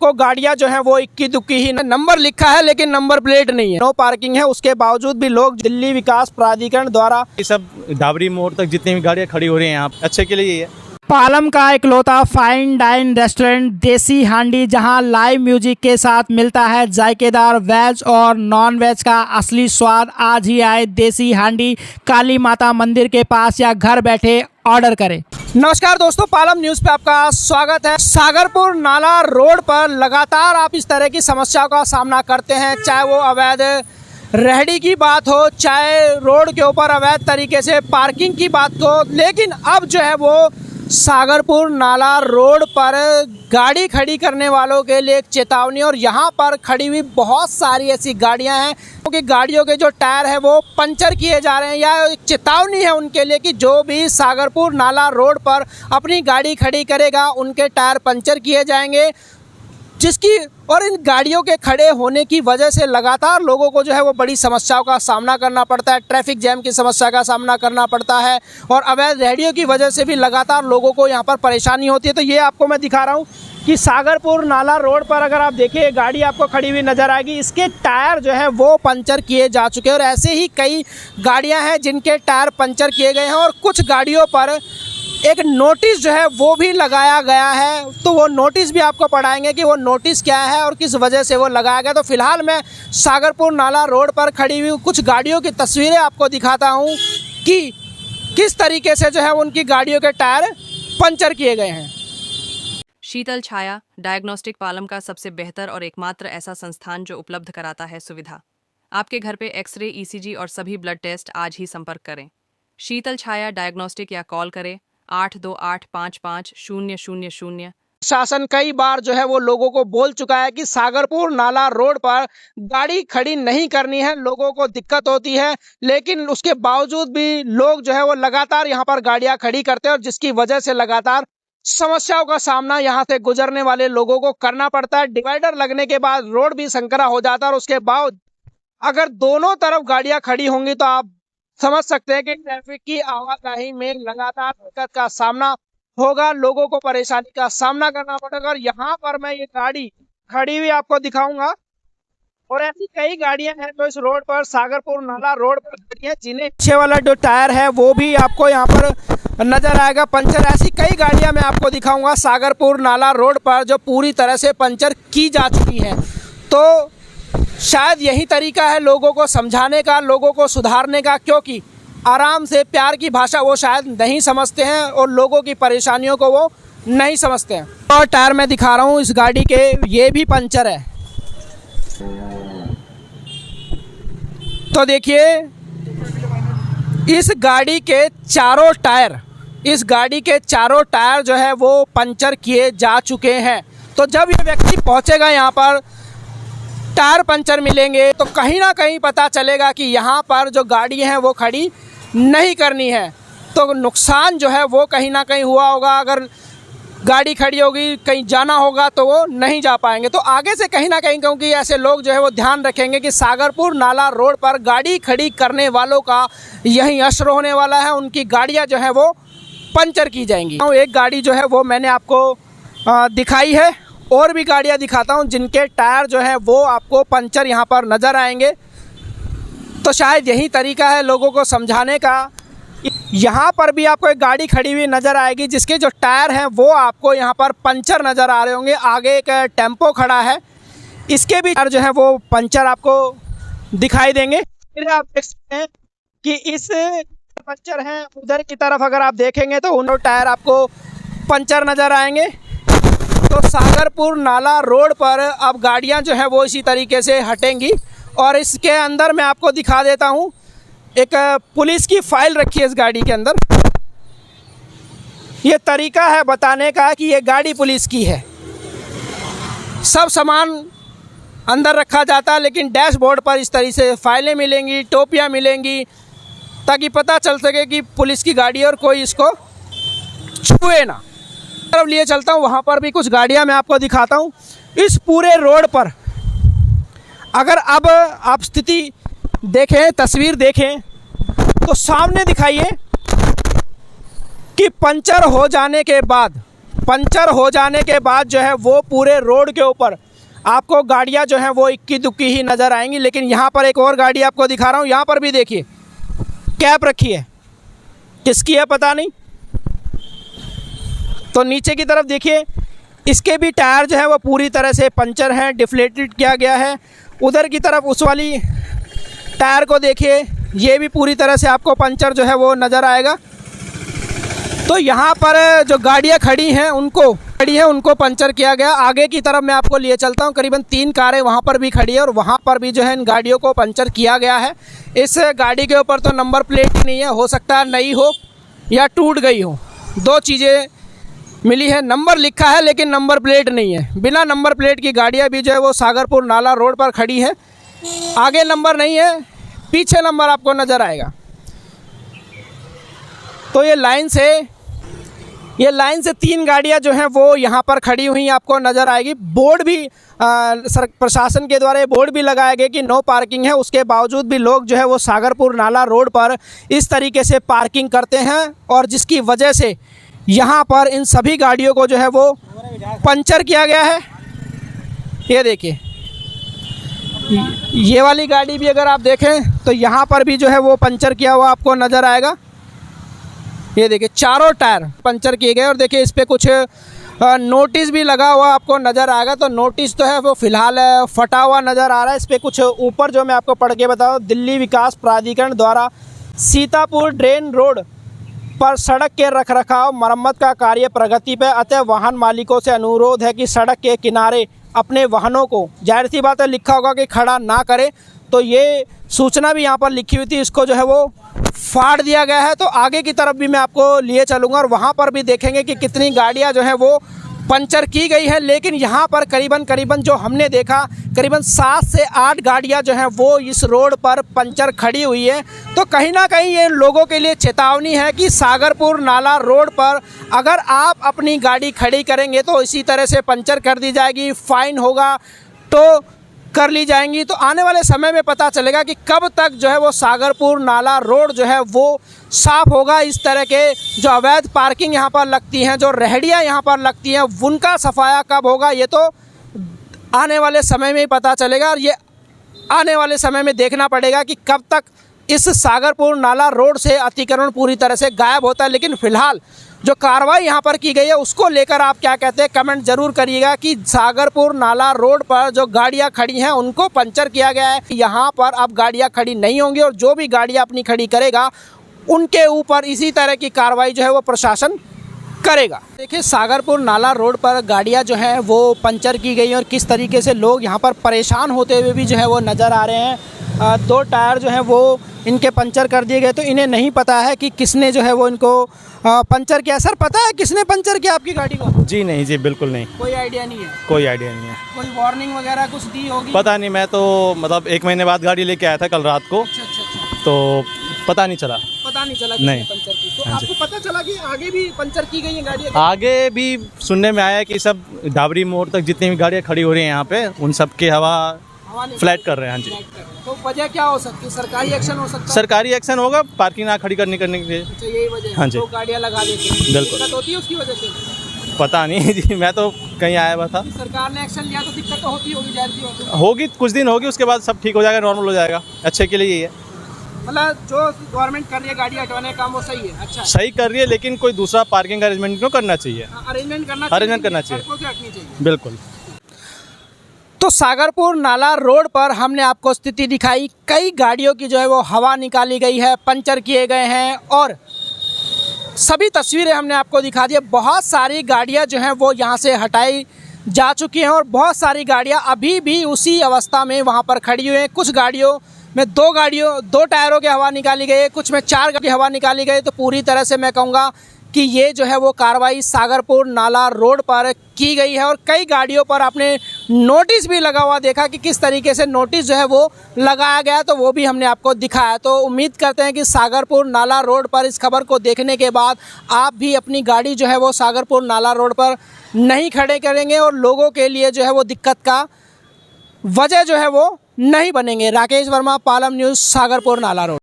को गाड़ियां जो है वो इक्की दुक्की ही, नंबर लिखा है लेकिन नंबर प्लेट नहीं है, नो पार्किंग है, उसके बावजूद भी लोग दिल्ली विकास प्राधिकरण द्वारा ये सब डाबरी मोड़ तक जितनी भी गाड़ियां खड़ी हो रही हैं यहाँ अच्छे के लिए ही है। पालम का इकलौता फाइन डाइन रेस्टोरेंट देसी हांडी, जहां लाइव म्यूजिक के साथ मिलता है जायकेदार वेज और नॉन वेज का असली स्वाद। आज ही आए देसी हांडी, काली माता मंदिर के पास या घर बैठे ऑर्डर करें। नमस्कार दोस्तों, पालम न्यूज़ पे आपका स्वागत है। सागरपुर नाला रोड पर लगातार आप इस तरह की समस्याओं का सामना करते हैं, चाहे वो अवैध रेहड़ी की बात हो, चाहे रोड के ऊपर अवैध तरीके से पार्किंग की बात हो, लेकिन अब जो है वो सागरपुर नाला रोड पर गाड़ी खड़ी करने वालों के लिए एक चेतावनी। और यहाँ पर खड़ी हुई बहुत सारी ऐसी गाड़ियाँ हैं क्योंकि गाड़ियों के जो टायर है वो पंचर किए जा रहे हैं, या एक चेतावनी है उनके लिए कि जो भी सागरपुर नाला रोड पर अपनी गाड़ी खड़ी करेगा उनके टायर पंचर किए जाएंगे, जिसकी और इन गाड़ियों के खड़े होने की वजह से लगातार लोगों को जो है वो बड़ी समस्याओं का सामना करना पड़ता है। ट्रैफिक जैम की समस्या का सामना करना पड़ता है और अवैध रेहड़ियों की वजह से भी लगातार लोगों को यहाँ पर परेशानी होती है। तो ये आपको मैं दिखा रहा हूँ कि सागरपुर नाला रोड पर अगर आप देखिए गाड़ी आपको खड़ी हुई नज़र आएगी, इसके टायर जो है वो पंचर किए जा चुके हैं और ऐसे ही कई गाड़ियाँ हैं जिनके टायर पंचर किए गए हैं और कुछ गाड़ियों पर एक नोटिस जो है वो भी लगाया गया है। तो वो नोटिस भी आपको पढ़ाएंगे कि वो नोटिस क्या है और किस वजह से वो लगाया गया। तो फिलहाल मैं सागरपुर नाला रोड पर खड़ी हुई कुछ गाड़ियों की तस्वीरें आपको दिखाता हूं कि किस तरीके से जो है उनकी गाड़ियों के टायर पंचर किए गए हैं। शीतल छाया डायग्नोस्टिक पालम का सबसे बेहतर और एकमात्र ऐसा संस्थान जो उपलब्ध कराता है सुविधा। आपके घर पे एक्सरे, ईसीजी और सभी ब्लड टेस्ट। आज ही संपर्क करें शीतल छाया डायग्नोस्टिक या कॉल करें 82855000। शासन कई बार जो है वो लोगों को बोल चुका है कि सागरपुर नाला रोड पर गाड़ी खड़ी नहीं करनी है, लोगों को दिक्कत होती है, लेकिन उसके बावजूद भी लोग जो है वो लगातार यहाँ पर गाड़ियाँ खड़ी करते हैं और जिसकी वजह से लगातार समस्याओं का सामना यहाँ से गुजरने वाले लोगों को करना पड़ता है। डिवाइडर लगने के बाद रोड भी संकरा हो जाता है और उसके बाद अगर दोनों तरफ गाड़ियाँ खड़ी होंगी तो आप समझ सकते हैं कि ट्रैफिक की आवाजाही में लगातार दिक्कत का सामना होगा, लोगों को परेशानी का सामना करना पड़ेगा। और यहाँ पर मैं ये गाड़ी खड़ी हुई आपको दिखाऊंगा और ऐसी कई गाड़ियां हैं जो इस रोड पर सागरपुर नाला रोड पर खड़ी हैं, जिन्हें पीछे वाला जो टायर है वो भी आपको यहाँ पर नजर आएगा पंचर। ऐसी कई गाड़ियां मैं आपको दिखाऊंगा सागरपुर नाला रोड पर जो पूरी तरह से पंचर की जा चुकी हैं। तो शायद यही तरीका है लोगों को समझाने का, लोगों को सुधारने का, क्योंकि आराम से प्यार की भाषा वो शायद नहीं समझते हैं और लोगों की परेशानियों को वो नहीं समझते हैं। और टायर मैं दिखा रहा हूँ इस गाड़ी के, ये भी पंचर है। तो देखिए इस गाड़ी के चारों टायर जो है वो पंचर किए जा चुके हैं। तो जब ये व्यक्ति पहुँचेगा यहाँ पर टायर पंचर मिलेंगे तो कहीं ना कहीं पता चलेगा कि यहाँ पर जो गाड़ी है वो खड़ी नहीं करनी है। तो नुकसान जो है वो कहीं ना कहीं हुआ होगा, अगर गाड़ी खड़ी होगी कहीं जाना होगा तो वो नहीं जा पाएंगे। तो आगे से कहीं ना कहीं, क्योंकि ऐसे लोग जो है वो ध्यान रखेंगे कि सागरपुर नाला रोड पर गाड़ी खड़ी करने वालों का यही असर होने वाला है, उनकी गाड़ियाँ जो है वो पंचर की जाएंगी। एक गाड़ी जो है वो मैंने आपको दिखाई है, और भी गाड़ियां दिखाता हूं जिनके टायर जो है वो आपको पंचर यहां पर नज़र आएंगे। तो शायद यही तरीका है लोगों को समझाने का। यहां पर भी आपको एक गाड़ी खड़ी हुई नज़र आएगी जिसके जो टायर हैं वो आपको यहां पर पंचर नज़र आ रहे होंगे। आगे एक टेम्पो खड़ा है, इसके भी टायर जो है वो पंचर आपको दिखाई देंगे। फिर आप देख सकते हैं कि इस पंचर हैं, उधर की तरफ अगर आप देखेंगे तो उन टायर आपको पंचर नज़र आएंगे। तो सागरपुर नाला रोड पर अब गाड़ियां जो है वो इसी तरीके से हटेंगी। और इसके अंदर मैं आपको दिखा देता हूं, एक पुलिस की फाइल रखी है इस गाड़ी के अंदर। ये तरीका है बताने का कि ये गाड़ी पुलिस की है। सब सामान अंदर रखा जाता है, लेकिन डैशबोर्ड पर इस तरीके से फाइलें मिलेंगी, टोपियां मिलेंगी, ताकि पता चल सके कि पुलिस की गाड़ी और कोई इसको छुए ना। तरफ लिए चलता हूँ, वहाँ पर भी कुछ गाड़ियाँ मैं आपको दिखाता हूँ। इस पूरे रोड पर अगर अब आप स्थिति देखें, तस्वीर देखें तो सामने दिखाइए कि पंचर हो जाने के बाद पंचर हो जाने के बाद जो है वो पूरे रोड के ऊपर आपको गाड़ियां जो हैं वो इक्की दुक्की ही नज़र आएंगी। लेकिन यहाँ पर एक और गाड़ी आपको दिखा रहा हूँ, यहाँ पर भी देखिए कैप रखी है, किसकी है पता नहीं। तो नीचे की तरफ देखिए, इसके भी टायर जो है वो पूरी तरह से पंचर हैं, डिफ्लेटेड किया गया है। उधर की तरफ उस वाली टायर को देखिए, ये भी पूरी तरह से आपको पंचर जो है वो नज़र आएगा। तो यहाँ पर जो गाड़ियाँ खड़ी हैं उनको पंचर किया गया। आगे की तरफ मैं आपको लिए चलता हूँ, करीबन 3 कारें वहाँ पर भी खड़ी है और वहाँ पर भी जो है इन गाड़ियों को पंचर किया गया है। इस गाड़ी के ऊपर तो नंबर प्लेट ही नहीं है, हो सकता है नई हो या टूट गई हो, 2 चीज़ें मिली है। नंबर लिखा है लेकिन नंबर प्लेट नहीं है। बिना नंबर प्लेट की गाड़ियाँ भी जो है वो सागरपुर नाला रोड पर खड़ी है। आगे नंबर नहीं है, पीछे नंबर आपको नज़र आएगा। तो ये लाइन से 3 गाड़ियां जो हैं वो यहाँ पर खड़ी हुई आपको नज़र आएगी। बोर्ड भी प्रशासन के द्वारा बोर्ड भी लगाया गया कि नो पार्किंग है, उसके बावजूद भी लोग जो है वो सागरपुर नाला रोड पर इस तरीके से पार्किंग करते हैं और जिसकी वजह से यहाँ पर इन सभी गाड़ियों को जो है वो पंचर किया गया है। ये देखिए, ये वाली गाड़ी भी अगर आप देखें तो यहाँ पर भी जो है वो पंचर किया हुआ आपको नज़र आएगा। ये देखिए, चारों टायर पंचर किए गए और देखिए इस पर कुछ नोटिस भी लगा हुआ आपको नज़र आएगा। तो नोटिस तो है वो फ़िलहाल फटा हुआ नज़र आ रहा है। इस पर कुछ ऊपर जो मैं आपको पढ़ के बताऊँ, दिल्ली विकास प्राधिकरण द्वारा सीतापुर ड्रेन रोड पर सड़क के रखरखाव मरम्मत का कार्य प्रगति पर, अतः वाहन मालिकों से अनुरोध है कि सड़क के किनारे अपने वाहनों को, जाहिर सी बात है लिखा होगा कि खड़ा ना करें, तो ये सूचना भी यहाँ पर लिखी हुई थी, इसको जो है वो फाड़ दिया गया है। तो आगे की तरफ भी मैं आपको लिए चलूँगा और वहाँ पर भी देखेंगे कि कितनी गाड़ियाँ जो हैं वो पंचर की गई है। लेकिन यहाँ पर करीबन जो हमने देखा, करीबन 7 से 8 गाड़ियाँ जो हैं वो इस रोड पर पंचर खड़ी हुई है। तो कहीं ना कहीं ये लोगों के लिए चेतावनी है कि सागरपुर नाला रोड पर अगर आप अपनी गाड़ी खड़ी करेंगे तो इसी तरह से पंचर कर दी जाएगी, फ़ाइन होगा, तो कर ली जाएंगी। तो आने वाले समय में पता चलेगा कि कब तक जो है वो सागरपुर नाला रोड जो है वो साफ़ होगा। इस तरह के जो अवैध पार्किंग यहाँ पर लगती हैं, जो रेहड़ियाँ यहाँ पर लगती हैं, उनका सफाया कब होगा ये तो आने वाले समय में ही पता चलेगा। और ये आने वाले समय में देखना पड़ेगा कि कब तक इस सागरपुर नाला रोड से अतिक्रमण पूरी तरह से गायब होता है। लेकिन फ़िलहाल जो कार्रवाई यहाँ पर की गई है उसको लेकर आप क्या कहते हैं, कमेंट ज़रूर करिएगा कि सागरपुर नाला रोड पर जो गाड़ियाँ खड़ी हैं उनको पंचर किया गया है। यहाँ पर अब गाड़ियाँ खड़ी नहीं होंगी और जो भी गाड़ियाँ अपनी खड़ी करेगा उनके ऊपर इसी तरह की कार्रवाई जो है वो प्रशासन करेगा। देखिए, सागरपुर नाला रोड पर गाड़ियाँ जो हैं वो पंचर की गई और किस तरीके से लोग यहाँ पर परेशान होते हुए भी जो है वो नज़र आ रहे हैं। 2 टायर जो हैं वो इनके पंचर कर दिए गए। तो इन्हें नहीं पता है कि किसने जो है वो इनको पंचर किया। सर, पता है किसने पंचर किया आपकी गाड़ी को? जी नहीं जी, बिल्कुल नहीं, कोई आइडिया नहीं है? कोई आइडिया नहीं है। कोई वार्निंग वगैरह कुछ दी होगी? पता नहीं, मैं तो मतलब 1 महीने बाद गाड़ी लेके आया था कल रात को। अच्छा। तो पता नहीं चला नहीं पंचर की। तो आपको पता चला कि आगे भी पंचर की गई है गाड़ियाँ? आगे भी सुनने में आया कि सब डाबरी मोड़ तक जितनी भी गाड़ियाँ खड़ी हो रही हैं यहाँ पे, उन सब के हवा फ्लैट कर रहे हैं। हाँ जी। तो वजह क्या हो सकती है? सरकारी एक्शन हो सकता है? सरकारी एक्शन होगा, पार्किंग ना खड़ी करने के लिए। अच्छा, यही वजह है? हाँ जी। तो गाड़ियाँ लगा देते हैं, बिल्कुल। दिक्कत होती है उसकी वजह से? पता नहीं जी, मैं तो कहीं आया हुआ था। सरकार ने एक्शन लिया तो दिक्कत तो होती होगी, जाती होगी। होगी, कुछ दिन होगी, उसके बाद सब ठीक हो जाएगा, नॉर्मल हो जाएगा। अच्छे के लिए यही है, मतलब जो गवर्नमेंट कर रही है गाड़ी हटवाने का काम वो सही है। अच्छा, सही कर रही है, लेकिन कोई दूसरा पार्किंग अरेंजमेंट क्यों करना चाहिए? अरेंजमेंट करना चाहिए। बिल्कुल। तो सागरपुर नाला रोड पर हमने आपको स्थिति दिखाई, कई गाड़ियों की जो है वो हवा निकाली गई है, पंचर किए गए हैं और सभी तस्वीरें हमने आपको दिखा दी। बहुत सारी गाड़ियां जो हैं वो यहाँ से हटाई जा चुकी हैं और बहुत सारी गाड़ियां अभी भी उसी अवस्था में वहाँ पर खड़ी हुई हैं। कुछ गाड़ियों में 2 टायरों की हवा निकाली गई है, कुछ में 4 की हवा निकाली गई। तो पूरी तरह से मैं कहूँगा कि ये जो है वो कार्रवाई सागरपुर नाला रोड पर की गई है और कई गाड़ियों पर आपने नोटिस भी लगा हुआ देखा कि किस तरीके से नोटिस जो है वो लगाया गया, तो वो भी हमने आपको दिखाया। तो उम्मीद करते हैं कि सागरपुर नाला रोड पर इस खबर को देखने के बाद आप भी अपनी गाड़ी जो है वो सागरपुर नाला रोड पर नहीं खड़े करेंगे और लोगों के लिए जो है वो दिक्कत का वजह जो है वो नहीं बनेंगे। राकेश वर्मा, पालम न्यूज़, सागरपुर नाला रोड।